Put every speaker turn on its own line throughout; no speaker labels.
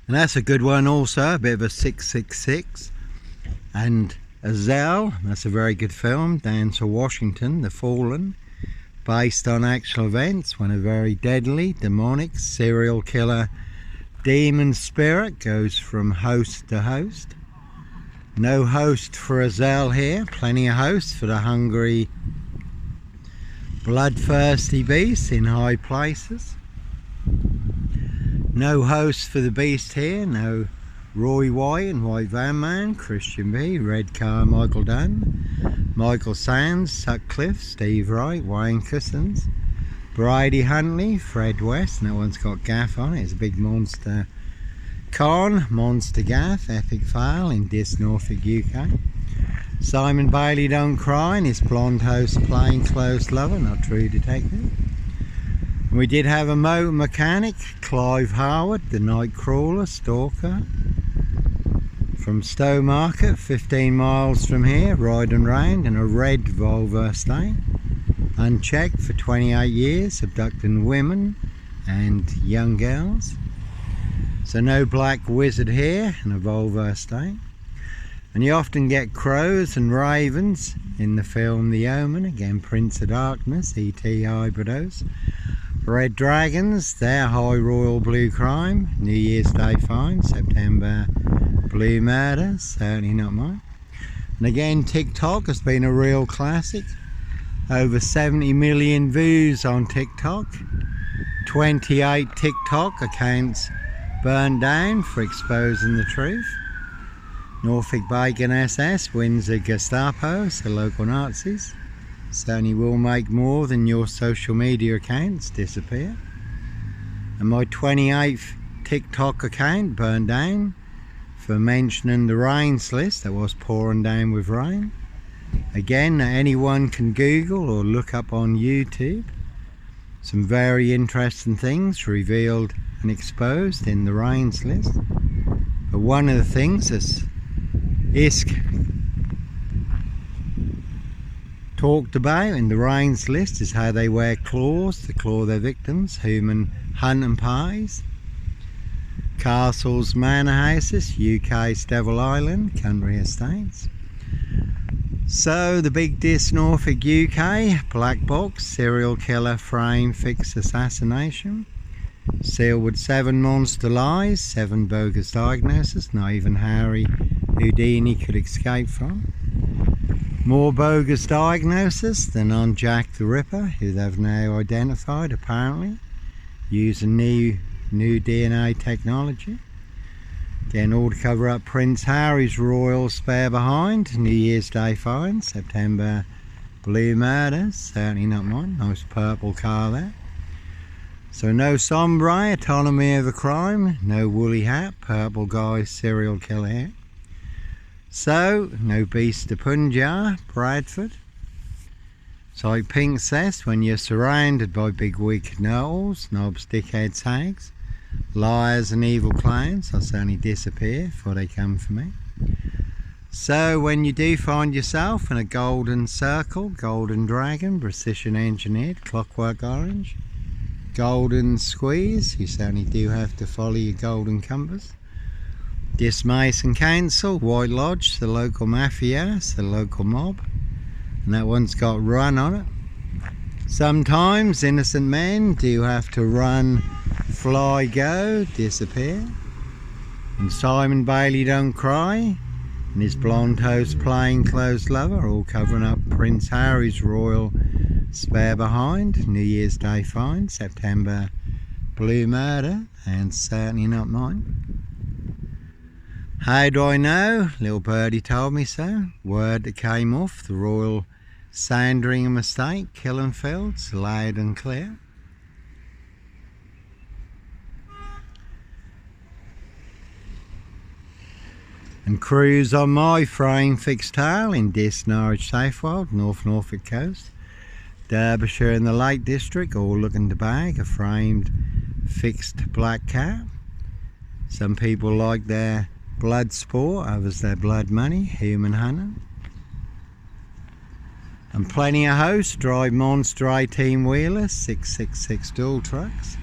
And that's a good one also, a bit of a 666. And AZAZEL, that's a very good film, Denzel Washington, The Fallen, based on actual events when a very deadly, demonic, serial killer demon spirit goes from host to host. No host for AZAZEL here, plenty of hosts for the hungry, bloodthirsty beasts in high places. No host for the beast here, no Roy White and White Van Man, Christian B, Red Car, Michael Dunn, Michael Sands, Sutcliffe, Steve Wright, Wayne Cousins, Brady Huntley, Fred West, and that one's got Gaff on it, it's a big monster con, Monster Gaff, Epic Fail in Dis Norfolk, UK. Simon Bailey Don't Cry and his blonde host Plainclothes Lover, Not True Detective. And we did have a motor mechanic, Clive Howard, the Nightcrawler, Stalker, from Stowe Market, 15 miles from here, riding round in a red Volvo estate, unchecked for 28 years, abducting women and young girls. So no black wizard here in a Volvo estate. And you often get crows and ravens in the film The Omen, again Prince of Darkness, E.T. Hybridos. Red dragons, their high royal blue crime, New Year's Day fine, September blue murder, certainly not mine. And again, TikTok has been a real classic. Over 70 million views on TikTok. 28 TikTok accounts burned down for exposing the truth. Norfolk Bacon SS wins a Gestapo, so local Nazis. Certainly will make more than your social media accounts disappear. And my 28th TikTok account burned down for mentioning the rains list that was pouring down with rain. Again, anyone can Google or look up on YouTube. Some very interesting things revealed and exposed in the rains list. But one of the things that's talked about in the rains list is how they wear claws to claw their victims, human hunting parties, castles, manor houses, UK's Devil Island, country estates. So the big Dis Norfolk UK, black box, serial killer frame fix assassination, sealed with 7 monster lies, 7 bogus diagnoses, not even Harry Houdini could escape from. More bogus diagnosis than on Jack the Ripper, who they've now identified apparently, using new DNA technology. Again, all to cover up Prince Harry's royal spare behind, New Year's Day fine, September blue murders, certainly not mine, nice purple car there. So no sombre, autonomy of a crime, no woolly hat, purple guy, serial killer here. So, no beast to Punjab, Bradford. It's like Pink says, when you're surrounded by big wicked knowles, knobs, dickheads, hags, liars and evil clowns, they'll certainly disappear before they come for me. So when you do find yourself in a golden circle, golden dragon, precision engineered, clockwork orange, golden squeeze, you certainly do have to follow your golden compass. Dismason Council, White Lodge, the local mafia, the local mob, and that one's got run on it. Sometimes innocent men do have to run, fly, go, disappear. And Simon Bailey Don't Cry and his blonde host Plainclothes Lover, all covering up Prince Harry's royal spare behind, New Year's Day fine, September blue murder, and certainly not mine. How do I know? Little birdie told me so. Word that came off the Royal Sandringham Estate, Killenfields, loud and clear. And cruise on my frame fixed tail in Dis, Norwich, Southwold, North Norfolk coast, Derbyshire and the Lake District, all looking to bag a framed fixed black cat. Some people like their blood sport, others their blood money, human hunting. And plenty of hosts drive monster 18 wheelers, 666 dual trucks,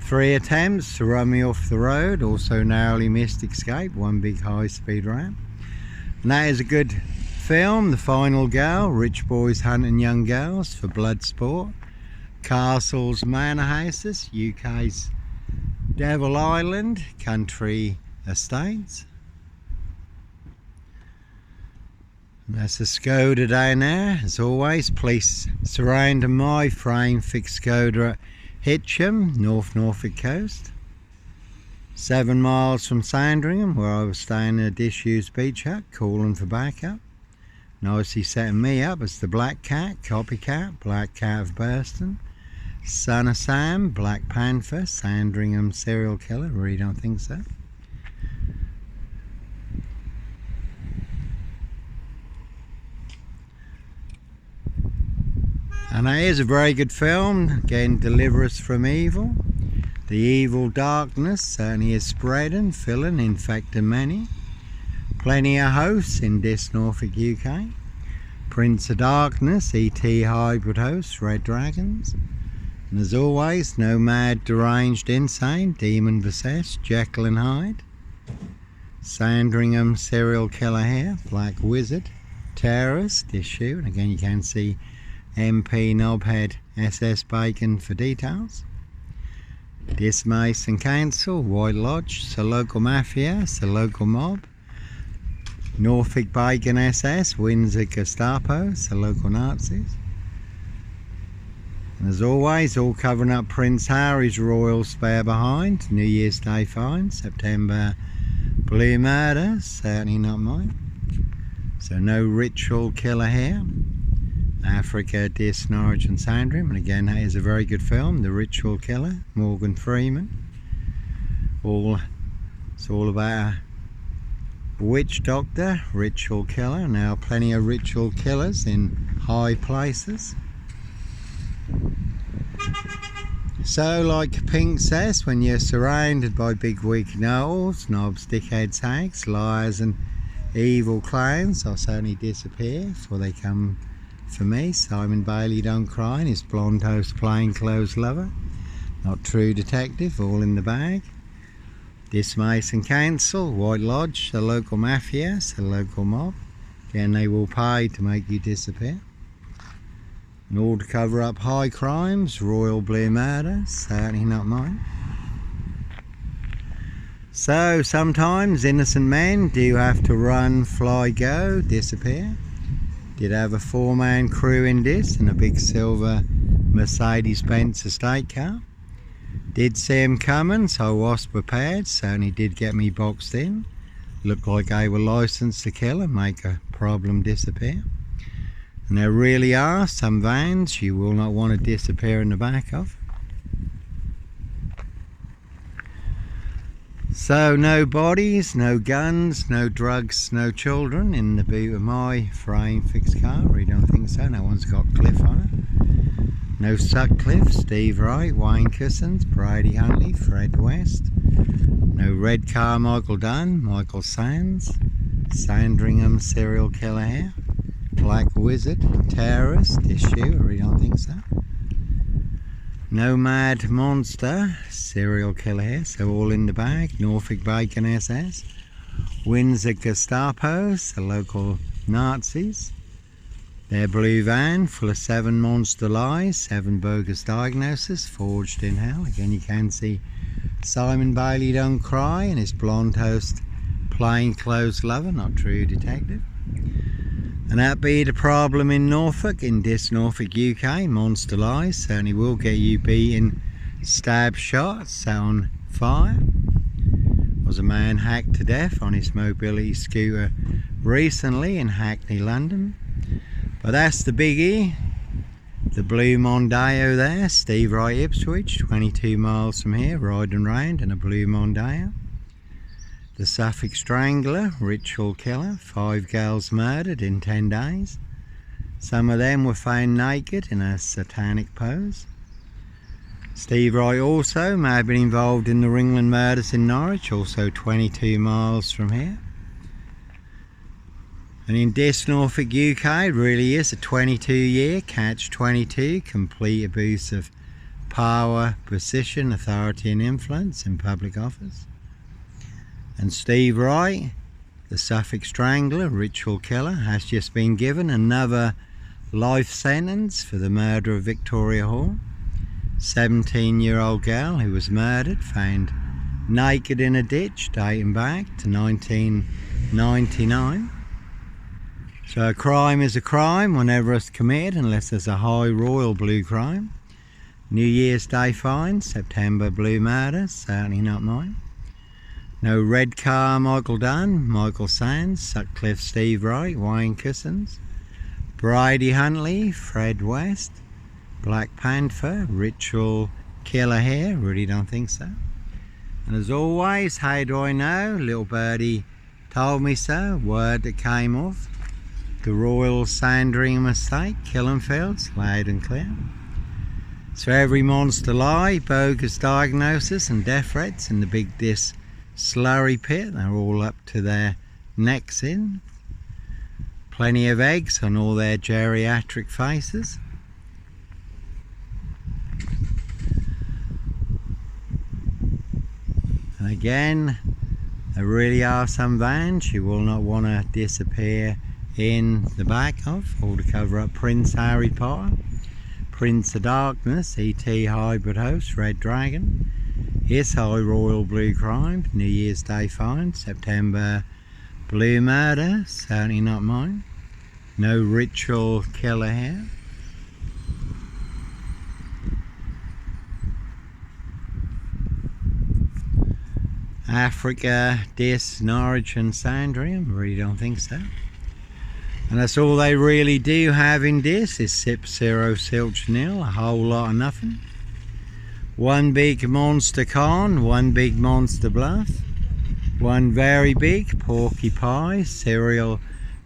3 attempts to run me off the road, also narrowly missed escape, one big high-speed ramp. And that is a good film. The Final Girl, Rich Boys Hunting Young Girls for Blood Sport, Castles, Manor Houses, UK's Devil Island, Country Estates. And that's a Skoda down there. As always, police surrounding my frame fixed Skoda at Hitcham, North Norfolk coast. 7 miles from Sandringham, where I was staying at a disused beach hut, calling for backup. Nicely setting me up as the Black Cat, Copycat, Black Cat of Burston, Son of Sam, Black Panther, Sandringham serial killer, really don't think so. And that is a very good film, again, Deliver Us from Evil. The evil darkness certainly is spreading, filling, infecting many. Plenty of hosts in this Norfolk, UK. Prince of Darkness, ET hybrid hosts, Red Dragons. And as always, no mad, deranged, insane, demon possessed, Jekyll and Hyde. Sandringham serial killer here, Black Wizard, terrorist issue, and again you can see MP Knobhead SS Bacon for details. Dismiss and Council, White Lodge, the local mafia, the local mob. Norfolk Bacon SS, Windsor Gestapo, the local Nazis. And as always, all covering up Prince Harry's royal spare behind. New Year's Day fine, September blue murder, certainly not mine. So no ritual killer here. Africa, Dis, Norwich and Sandringham, and again that is a very good film, The Ritual Killer, Morgan Freeman. It's all about a witch doctor, ritual killer. Now plenty of ritual killers in high places. So like Pink says, when you're surrounded by big weak gnolls, knobs, dickheads, hags, liars and evil clowns, I'll certainly disappear before they come for me. Simon Bailey don't cry, and his blonde host plainclothes lover, not true detective, all in the bag. Dismiss and Council, White Lodge, the local mafia, the local mob. Again, they will pay to make you disappear. And all to cover up high crimes, royal blue murder, certainly not mine. So sometimes innocent men do have to run, fly, go, disappear. Did have a 4-man crew in this, and a big silver Mercedes-Benz estate car. Did see him coming, so I was prepared. Certainly did get me boxed in. Looked like they were licensed to kill and make a problem disappear. And there really are some vans you will not want to disappear in the back of. So no bodies, no guns, no drugs, no children in the boot of my frame fixed car. Really don't think so. No one's got Cliff on it. No Sutcliffe, Steve Wright, Wayne Cousins, Brady Huntley, Fred West. No Red Carmichael Dunn, Michael Sands, Sandringham serial killer here. Black Wizard, terrorist issue. I really don't think so. No Mad Monster, serial killer here, so all in the bag. Norfolk Bacon SS, Windsor Gestapos, the local Nazis. Their blue van full of 7 monster lies, 7 bogus diagnoses, forged in hell. Again you can see Simon Bailey don't cry, and his blonde host plainclothes lover, not true detective. And that be the problem in Norfolk, in this Norfolk UK, monster lies certainly will get you beaten, stabbed, shot, set on fire. Was a man hacked to death on his mobility scooter recently in Hackney, London. But that's the biggie. The blue Mondeo there, Steve Wright Ipswich, 22 miles from here, riding round in a blue Mondeo. The Suffolk Strangler, ritual killer, 5 girls murdered in 10 days. Some of them were found naked in a satanic pose. Steve Wright also may have been involved in the Ringland murders in Norwich, also 22 miles from here. And in this Norfolk UK, it really is a 22-year catch-22, complete abuse of power, position, authority and influence in public office. And Steve Wright, the Suffolk Strangler, ritual killer, has just been given another life sentence for the murder of Victoria Hall. 17-year-old girl who was murdered, found naked in a ditch dating back to 1999. So a crime is a crime whenever it's committed, unless there's a high royal blue crime. New Year's Day fine, September blue murder, certainly not mine. No red car, Michael Dunn, Michael Sands, Sutcliffe, Steve Wright, Wayne Cousins, Brady Huntley, Fred West, Black Panther, ritual killer here, really don't think so. And as always, how do I know? Little birdie told me so, word that came off. The Royal Sandringham Estate, Killenfields, loud and clear. So every monster lie, bogus diagnosis and death threats in the big slurry pit, they're all up to their necks in. Plenty of eggs on all their geriatric faces. And again, there really are some vans you will not want to disappear in the back of, all to cover up Prince Harry Potter, Prince of Darkness, E.T. Hybrid Host, Red Dragon, His High Royal Blue Crime, New Year's Day fine, September blue murder, certainly not mine. No ritual killer here. Africa, Norwich and Sandringham, really don't think so. And that's all they really do have in this is sip 0 silch nil, a whole lot of nothing. One big monster con, one big monster bluff, one very big porky pie, serial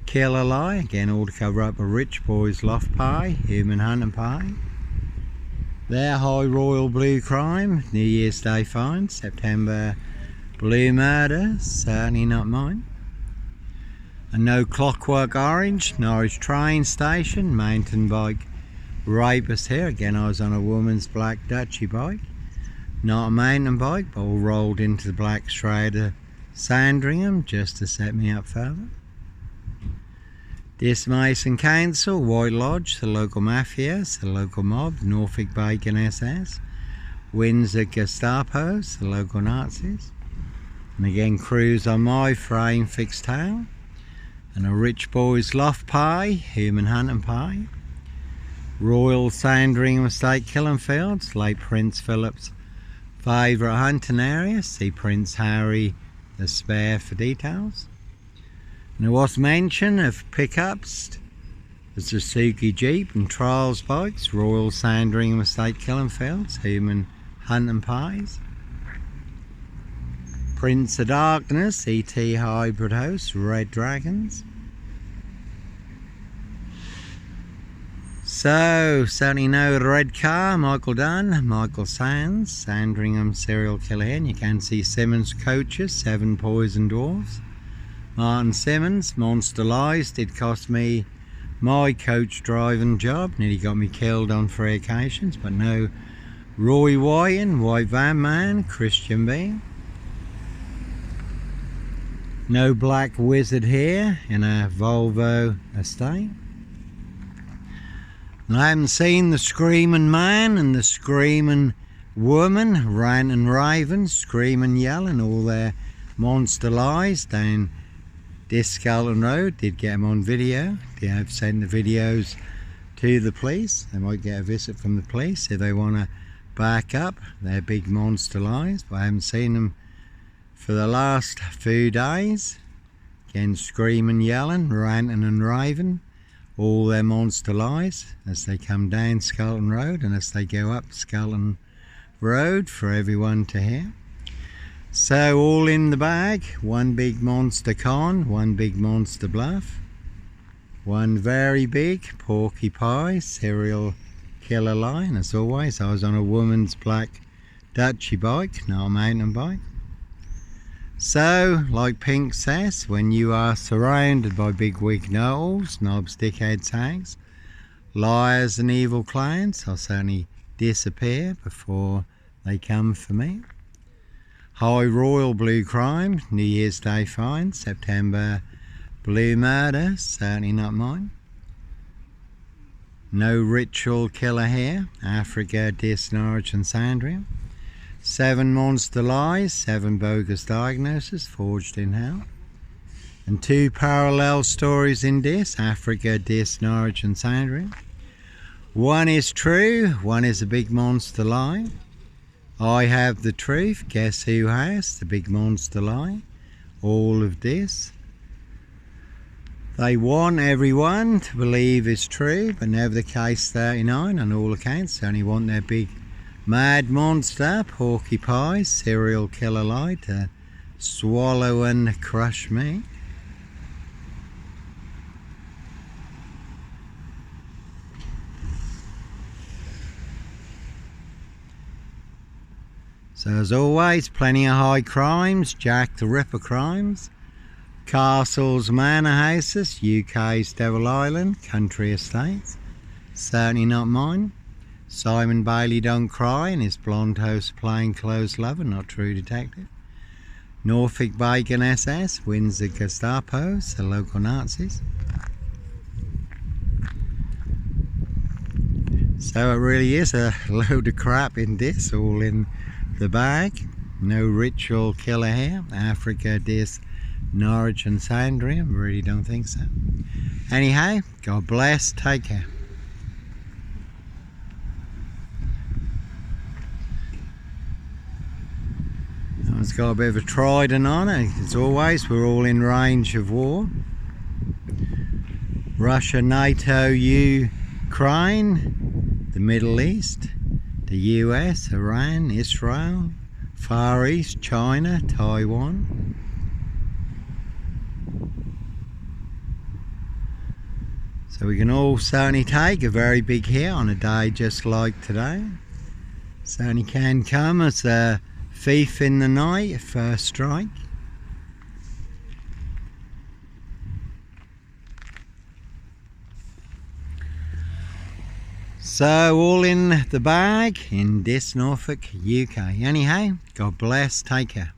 killer lie, again all to cover up a rich boy's loft pie, human hunting pie. Their high royal blue crime, New Year's Day fine, September blue murder, certainly not mine. And no clockwork orange, Norwich train station, mountain bike rapist here. Again, I was on a woman's black Dutchy bike, not a mountain bike, but all rolled into the black shroud of Sandringham just to set me up further. This Mason Council, White Lodge, the local mafias, the local mob, Norfolk Bacon SS, Windsor Gestapos, the local Nazis. And again, crews on my frame fixed tail. And a rich boy's loft pie, human hunting pie. Royal Sandringham Estate, Killenfields, late Prince Philip's favourite hunting area. See Prince Harry the Spare for details. And there was mention of pickups, the Suzuki Jeep and trials bikes, Royal Sandringham Estate, Killenfields, human hunting pies. Prince of Darkness, E.T. Hybrid Host, Red Dragons. So, certainly no red car, Michael Dunn, Michael Sands, Sandringham serial killer here. And you can see Simmons coaches, 7 poison dwarfs. Martin Simmons, monster lies, did cost me my coach driving job. Nearly got me killed on 3 occasions, but no Roy Wyan, White Van Man, Christian B. No black wizard here in a Volvo estate. And I haven't seen the screaming man and the screaming woman, rant and raven, screaming, yelling, all their monster lies down this Skelton Road. Did get them on video. I've sent the videos to the police. They might get a visit from the police if they want to back up their big monster lies, but I haven't seen them for the last few days. Again, screaming, yelling, ranting and raving, all their monster lies as they come down Skelton Road and as they go up Skelton Road for everyone to hear. So all in the bag, one big monster con, one big monster bluff, one very big porky pie serial killer lie. And as always, I was on a woman's black Dutchy bike, not a mountain bike. So, like Pink says, when you are surrounded by big wig knowles, knobs, dickheads, hags, liars and evil clients, I certainly disappear before they come for me. High Royal Blue Crime, New Year's Day Fine, September Blue Murder, certainly not mine. No Ritual Killer here, Africa, Dis, Norwich and Sandria. 7 Monster Lies, 7 Bogus Diagnoses, forged in hell. And 2 parallel stories in Dis, Africa, Dis, Norwich and Sandria. 1 is true, 1 is a big monster lie. I have the truth, guess who has the big monster lie? All of this. They want everyone to believe is true, but never the case 39 on all accounts. They only want their big mad monster, porcupine, serial killer lie to swallow and crush me. So as always, plenty of high crimes, Jack the Ripper crimes, castles, manor houses, UK's Devil Island, country estates, certainly not mine. Simon Bailey Don't Cry and his blonde host plainclothes lover, not true detective. Norfolk Bacon SS, Windsor Gestapo, the local Nazis. So it really is a load of crap in this, all in the bag. No Ritual Killer here, Africa, Dis, Norwich and Sandria, really don't think so. Anyhow, God bless, take care. It's got a bit of a trident on it. As always, we're all in range of war. Russia, NATO, Ukraine, the Middle East, the US, Iran, Israel, Far East, China, Taiwan. So we can all certainly take a very big hit on a day just like today. Certainly can come as a thief in the night, first strike. So all in the bag in Dis, Norfolk, UK. Anyhow, God bless, take care.